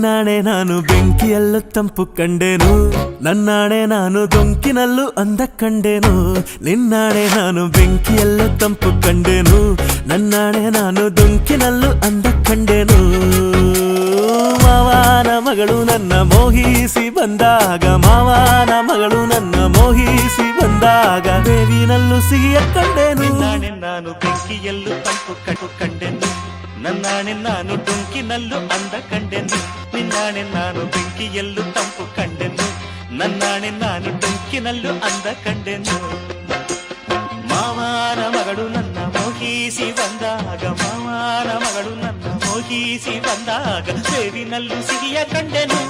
ನಾಣೆ ನಾನು ಬೆಂಕಿಯಲ್ಲೂ ತಂಪು ಕಂಡೆನು, ನನ್ನಾಣೆ ನಾನು ದೊಂಕಿನಲ್ಲೂ ಅಂದ ಕಂಡೆನು. ನಿನ್ನಾಣೆ ನಾನು ಬೆಂಕಿಯಲ್ಲೂ ತಂಪು ಕಂಡೆನು, ನನ್ನಾಣೆ ನಾನು ದೊಂಕಿನಲ್ಲೂ ಅಂದ ಕಂಡೆನು. ಮಾವನ ಮಗಳು ನನ್ನ ಮೋಹಿಸಿ ಬಂದಾಗ, ಮಾವನ ಮಗಳು ನನ್ನ ಮೋಹಿಸಿ ಬಂದಾಗ, ಬೇವಿನಲ್ಲೂ ಸಿಹಿಯ ಕಂಡೆನು. ನಿನ್ನಾಣೆ ನಾನು ಬೆಂಕಿಯಲ್ಲೂ ತಂಪು ಕಂಡೆನು, ನನ್ನಾಣೆ ನಾನು ಡೊಂಕಿನಲ್ಲೂ ಅಂದ ಕಂಡೆನು. ನಿನ್ನಾಣೆ ನಾನು ಬೆಂಕಿಯಲ್ಲೂ ತಂಪು ಕಂಡೆನು, ನನ್ನಾಣೆ ನಾನು ಡೊಂಕಿನಲ್ಲೂ ಅಂದ ಕಂಡೆನು. ಮಾವನ ಮಗಳು ನನ್ನ ಮೋಹಿಸಿ ಬಂದಾಗ, ಮಾವನ ಮಗಳು ನನ್ನ ಮೋಹಿಸಿ ಬಂದಾಗ, ಬೇವಿನಲ್ಲೂ ಸಿಹಿಯ ಕಂಡೆನು.